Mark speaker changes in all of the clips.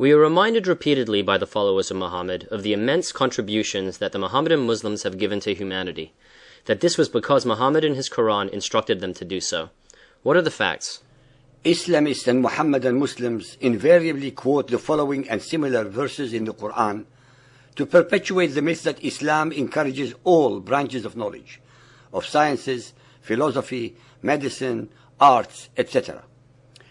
Speaker 1: We are reminded repeatedly by the followers of Muhammad of the immense contributions that the Mohammedan Muslims have given to humanity, that this was because Muhammad in his Quran instructed them to do so. What are the facts?
Speaker 2: Islamists and Mohammedan Muslims invariably quote the following and similar verses in the Quran to perpetuate the myth that Islam encourages all branches of knowledge, of sciences, philosophy, medicine, arts, etc.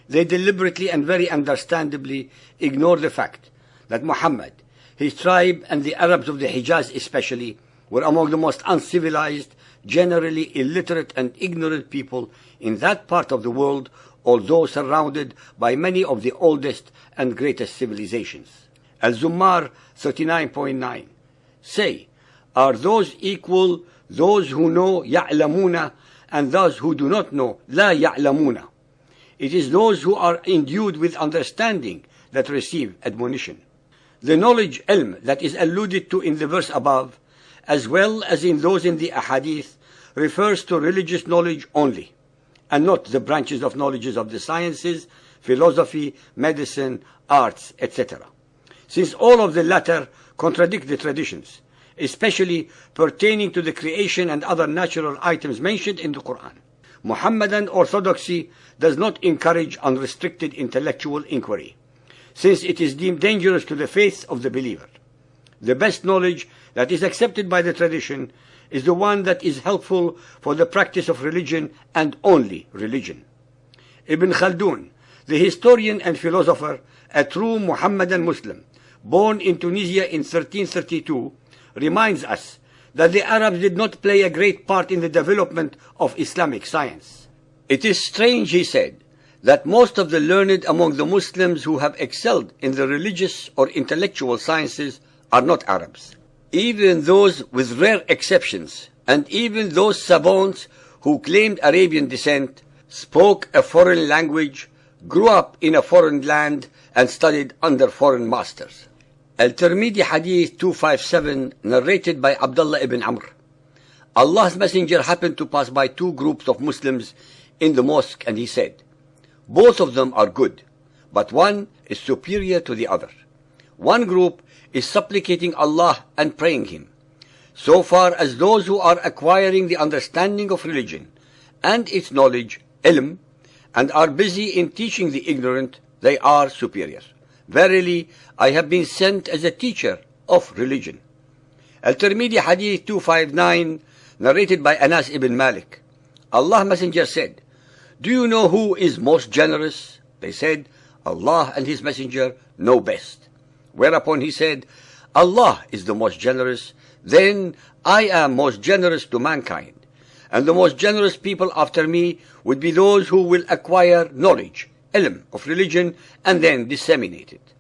Speaker 2: They deliberately and very understandably ignore the fact that Muhammad, his tribe, and the Arabs of the Hijaz especially, were among the most uncivilized, generally illiterate and ignorant people in that part of the world, although surrounded by many of the oldest and greatest civilizations. Al-Zummar 39.9. Say, are those equal those who know يَعْلَمُونَ and those who do not know لَا يَعْلَمُونَ? It is those who are endued with understanding that receive admonition. The knowledge ilm that is alluded to in the verse above, as well as in those in the ahadith, refers to religious knowledge only, and not the branches of knowledges of the sciences, philosophy, medicine, arts, etc. Since all of the latter contradict the traditions, especially pertaining to the creation and other natural items mentioned in the Quran. Muhammadan orthodoxy does not encourage unrestricted intellectual inquiry, since it is deemed dangerous to the faith of the believer. The best knowledge that is accepted by the tradition is the one that is helpful for the practice of religion and only religion. Ibn Khaldun, the historian and philosopher, a true Muhammadan Muslim, born in Tunisia in 1332, reminds us that the Arabs did not play a great part in the development of Islamic science. It is strange, he said, that most of the learned among the Muslims who have excelled in the religious or intellectual sciences are not Arabs. Even those with rare exceptions, and even those savants who claimed Arabian descent, spoke a foreign language, grew up in a foreign land, and studied under foreign masters. Al-Tirmidhi Hadith 257, narrated by Abdullah ibn Amr. Allah's Messenger happened to pass by two groups of Muslims in the mosque, and he said, both of them are good, but one is superior to the other. One group is supplicating Allah and praying Him, so far as those who are acquiring the understanding of religion and its knowledge, ilm, and are busy in teaching the ignorant, they are superior. Verily, I have been sent as a teacher of religion. Al-Tirmidhi Hadith 259, narrated by Anas ibn Malik. Allah's Messenger said, do you know who is most generous? They said, Allah and His Messenger know best. Whereupon he said, Allah is the most generous, then I am most generous to mankind. And the most generous people after me would be those who will acquire knowledge, ilm, of religion, and then disseminate it.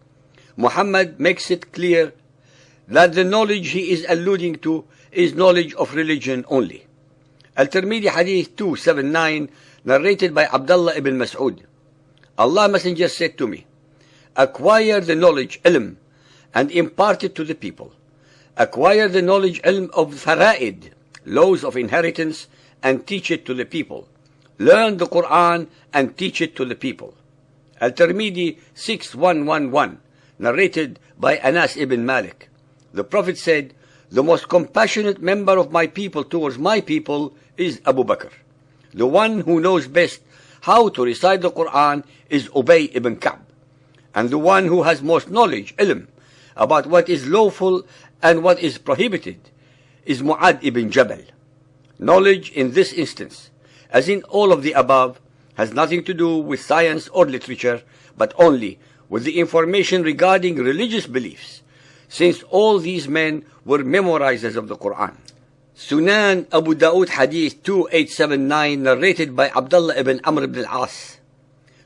Speaker 2: Muhammad makes it clear that the knowledge he is alluding to is knowledge of religion only. Al-Tirmidhi Hadith 279, narrated by Abdullah ibn Mas'ud. Allah Messenger said to me, acquire the knowledge, ilm, and impart it to the people. Acquire the knowledge, ilm, of fara'id, laws of inheritance, and teach it to the people. Learn the Quran and teach it to the people. Al-Tirmidhi 6111, narrated by Anas ibn Malik. The Prophet said, the most compassionate member of my people towards my people is Abu Bakr. The one who knows best how to recite the Quran is Ubay ibn Ka'b. And the one who has most knowledge, ilm, about what is lawful and what is prohibited is Mu'ad ibn Jabal. Knowledge in this instance, as in all of the above, has nothing to do with science or literature, but only with the information regarding religious beliefs, since all these men were memorizers of the Quran. Sunan Abu Dawood Hadith 2879, narrated by Abdullah ibn Amr ibn al-As.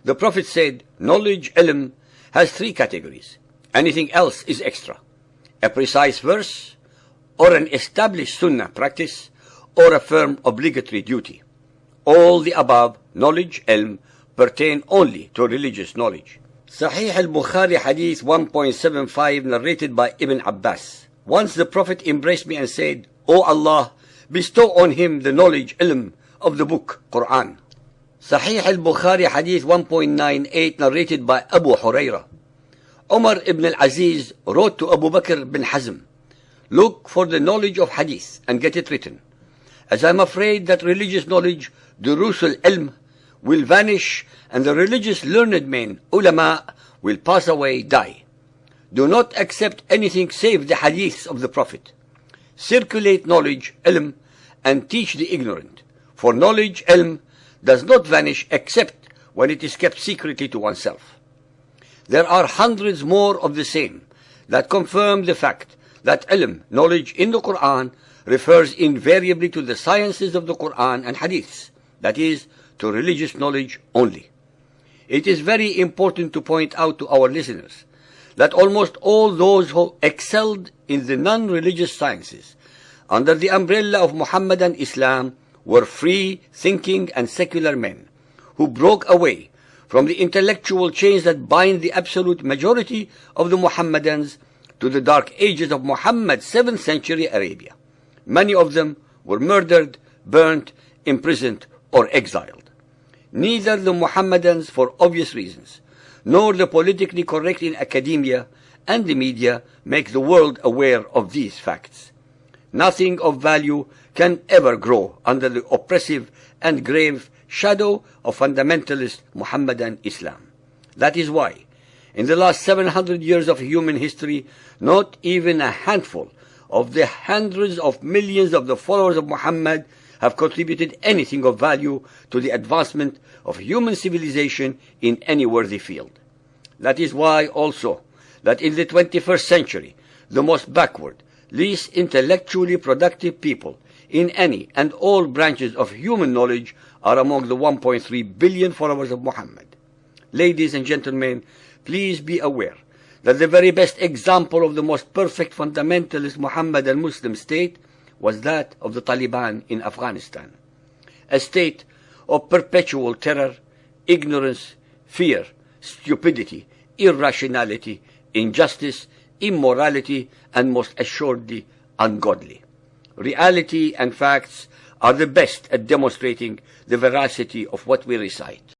Speaker 2: The Prophet said, knowledge, ilm, has three categories. Anything else is extra. A precise verse, or an established sunnah practice, or a firm obligatory duty. All the above, knowledge, ilm, pertain only to religious knowledge. Sahih al-Bukhari Hadith 1.75, narrated by Ibn Abbas. Once the Prophet embraced me and said, O Allah, bestow on him the knowledge, ilm, of the book, Quran. Sahih al-Bukhari Hadith 1.98, narrated by Abu Hurairah. Umar ibn al-Aziz wrote to Abu Bakr bin Hazm, "Look for the knowledge of hadith and get it written, as I'm afraid that religious knowledge, durusul ilm, will vanish and the religious learned men, ulama, will pass away, die. Do not accept anything save the hadiths of the Prophet. Circulate knowledge, ilm, and teach the ignorant. For knowledge, ilm, does not vanish except when it is kept secretly to oneself." There are hundreds more of the same that confirm the fact that ilm, knowledge in the Quran, refers invariably to the sciences of the Quran and hadiths, that is, to religious knowledge only. It is very important to point out to our listeners that almost all those who excelled in the non-religious sciences under the umbrella of Muhammadan Islam were free, thinking and secular men who broke away from the intellectual chains that bind the absolute majority of the Muhammadans to the dark ages of Muhammad's 7th century Arabia. Many of them were murdered, burnt, imprisoned or exiled. Neither the Muhammadans, for obvious reasons, nor the politically correct in academia and the media make the world aware of these facts. Nothing of value can ever grow under the oppressive and grave shadow of fundamentalist Muhammadan Islam. That is why, in the last 700 years of human history, not even a handful of the hundreds of millions of the followers of Muhammad have contributed anything of value to the advancement of human civilization in any worthy field. That is why also that in the 21st century, the most backward, least intellectually productive people in any and all branches of human knowledge are among the 1.3 billion followers of Muhammad. Ladies and gentlemen, please be aware that the very best example of the most perfect fundamentalist Muhammadan Muslim state was that of the Taliban in Afghanistan, a state of perpetual terror, ignorance, fear, stupidity, irrationality, injustice, immorality, and most assuredly ungodly. Reality and facts are the best at demonstrating the veracity of what we recite.